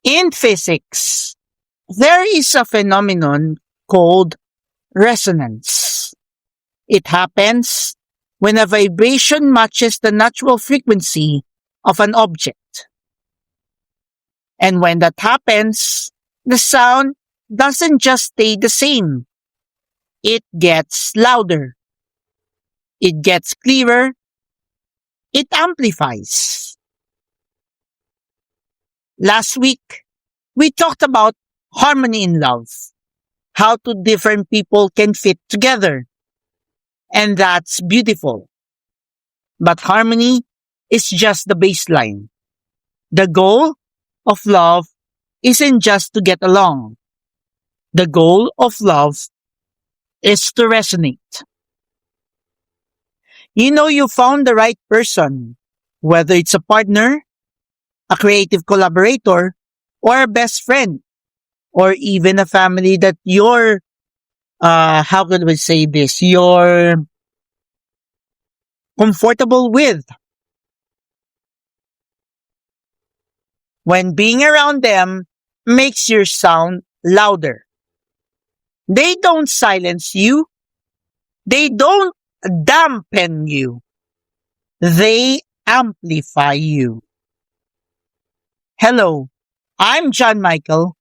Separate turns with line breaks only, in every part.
In physics, there is a phenomenon called resonance. It happens when a vibration matches the natural frequency of an object. And when that happens, the sound doesn't just stay the same. It gets louder. It gets clearer. It amplifies. Last week, we talked about harmony in love, how two different people can fit together. And that's beautiful. But harmony is just the baseline. The goal of love isn't just to get along. The goal of love is to resonate. You know you found the right person, whether it's a partner, a creative collaborator, or a best friend, or even a family that you're, how could we say this, you're comfortable with. When being around them makes your sound louder. They don't silence you. They don't dampen you. They amplify you. Hello, I'm John Michael,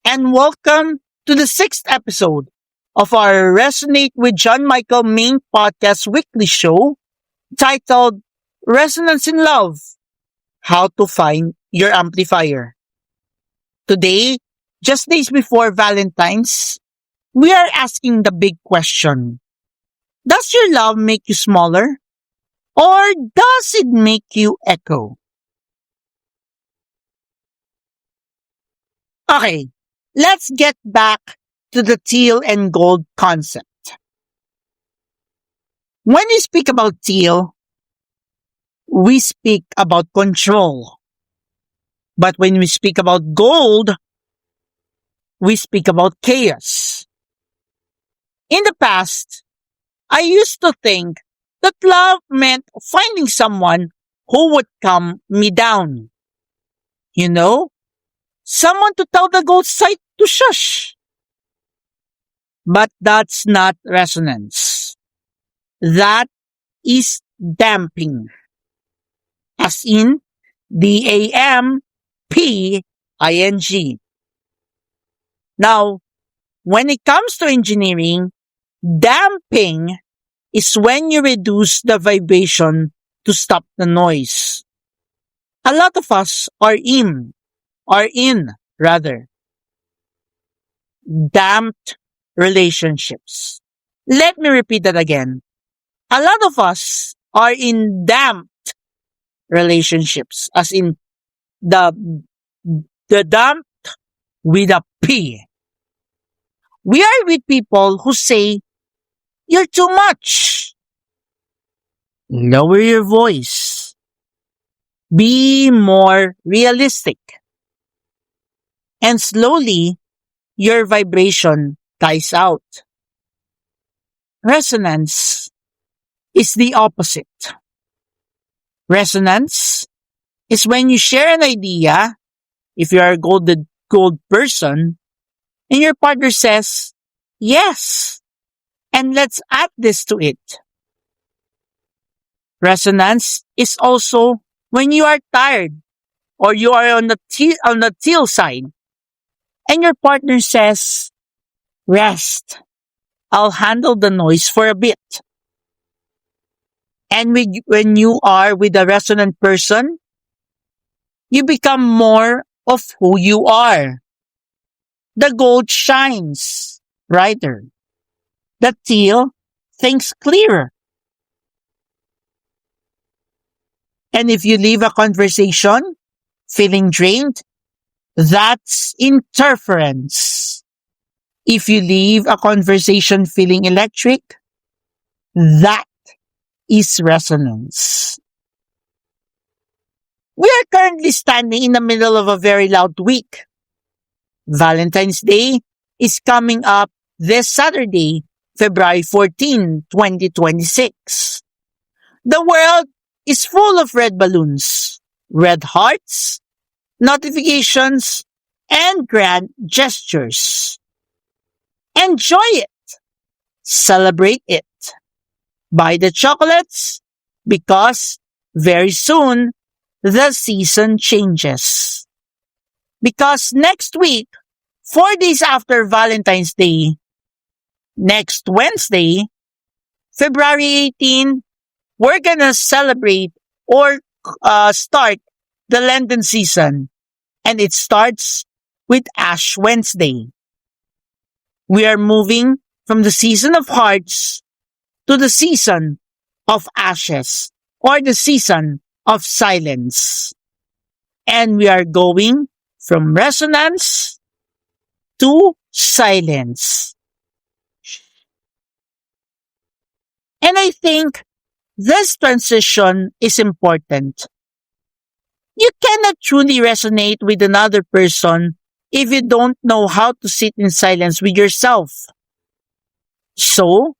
and welcome to the 6th episode of our Resonate with John Michael main podcast weekly show titled Resonance in Love, How to Find Your Amplifier. Today, just days before Valentine's, we are asking the big question. Does your love make you smaller? Or does it make you echo? Okay, let's get back to the teal and gold concept. When we speak about teal, we speak about control. But when we speak about gold, we speak about chaos. In the past, I used to think that love meant finding someone who would calm me down. You know, someone to tell the gold side to shush. But that's not resonance. That is damping. As in DAMPING. Now, when it comes to engineering, damping is when you reduce the vibration to stop the noise. A lot of us are in damped relationships. Let me repeat that again. A lot of us are in damped relationships, as in the damped with a P. We are with people who say, "You're too much." Lower your voice. Be more realistic. And slowly, your vibration dies out. Resonance is the opposite. Resonance is when you share an idea, if you are a gold person, and your partner says, "Yes, and let's add this to it." Resonance is also when you are tired or you are on the teal side and your partner says, "Rest. I'll handle the noise for a bit." And when you are with a resonant person, you become more of who you are. The gold shines brighter. The teal thinks clearer. And if you leave a conversation feeling drained, that's interference. If you leave a conversation feeling electric, that is resonance. We are currently standing in the middle of a very loud week. Valentine's Day is coming up this Saturday, February 14, 2026. The world is full of red balloons, red hearts, notifications, and grand gestures. Enjoy it. Celebrate it. Buy the chocolates because very soon the season changes. Because next week, 4 days after Valentine's Day, next Wednesday, February 18, we're gonna celebrate or start the Lenten season. And it starts with Ash Wednesday. We are moving from the season of hearts to the season of ashes or the season of silence. And we are going from resonance to silence. And I think this transition is important. You cannot truly resonate with another person if you don't know how to sit in silence with yourself. So,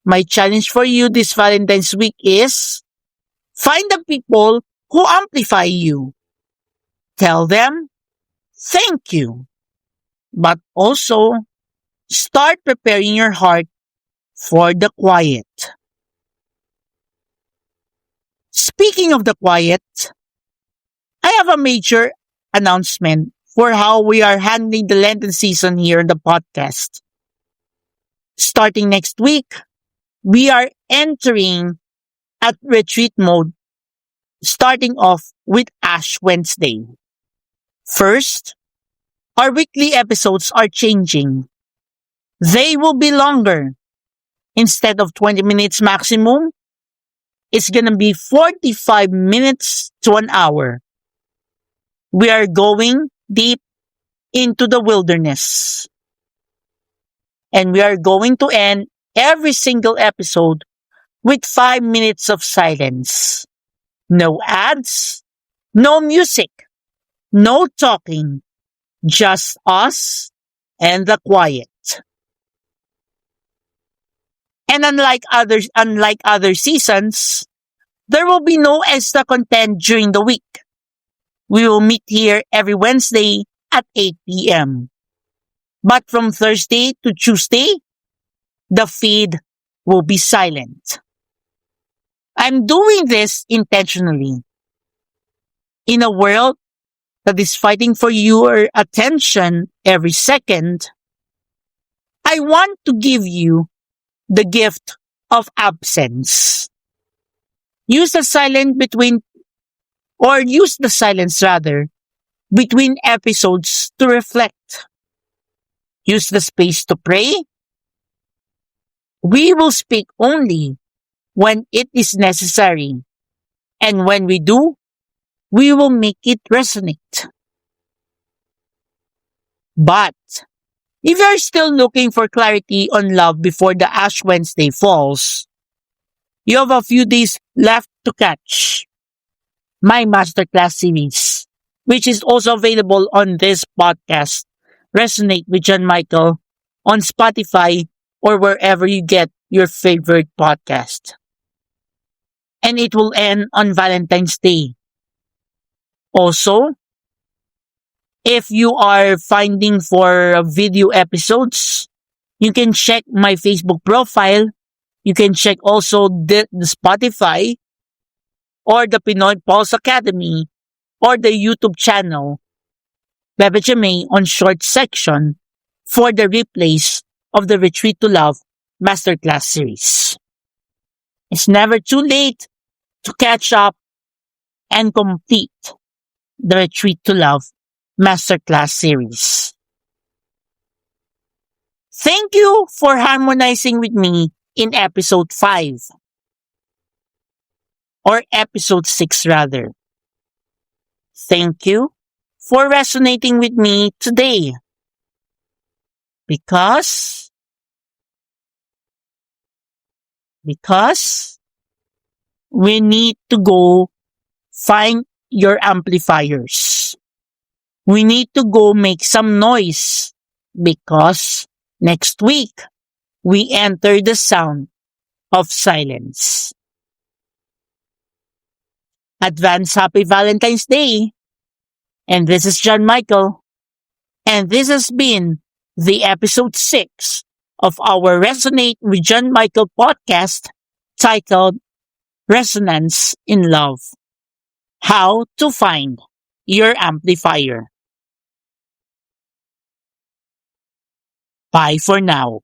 my challenge for you this Valentine's week is find the people who amplify you. Tell them thank you. But also, start preparing your heart for the quiet. Speaking of the quiet, I have a major announcement for how we are handling the Lenten season here in the podcast. Starting next week, we are entering at retreat mode, starting off with Ash Wednesday. First, our weekly episodes are changing. They will be longer. Instead of 20 minutes maximum, it's gonna be 45 minutes to an hour. We are going deep into the wilderness. And we are going to end every single episode with 5 minutes of silence. No ads, no music, no talking, just us and the quiet. And unlike other seasons, there will be no extra content during the week. We will meet here every Wednesday at 8 p.m. But from Thursday to Tuesday, the feed will be silent. I'm doing this intentionally. In a world that is fighting for your attention every second, I want to give you the gift of absence. Use the silence rather between episodes to reflect. Use the space to pray. We will speak only when it is necessary. And when we do, we will make it resonate. But if you're still looking for clarity on love before the Ash Wednesday falls, you have a few days left to catch my masterclass series, which is also available on this podcast, Resonate with John Michael, on Spotify or wherever you get your favorite podcast. And it will end on Valentine's Day. Also, if you are finding for video episodes, you can check my Facebook profile. You can check also the Spotify or the Pinoy Pulse Academy or the YouTube channel, Bebe Jamay on short section for the replays of the Retreat to Love Masterclass series. It's never too late to catch up and complete the Retreat to Love Masterclass series. Thank you for harmonizing with me in episode 5 or episode 6 rather. Thank you for resonating with me today because we need to go find your amplifiers. We need to go make some noise because next week we enter the sound of silence. Advance Happy Valentine's Day. And this is John Michael. And this has been the episode 6 of our Resonate with John Michael podcast titled Resonance in Love. How to find your amplifier. Bye for now.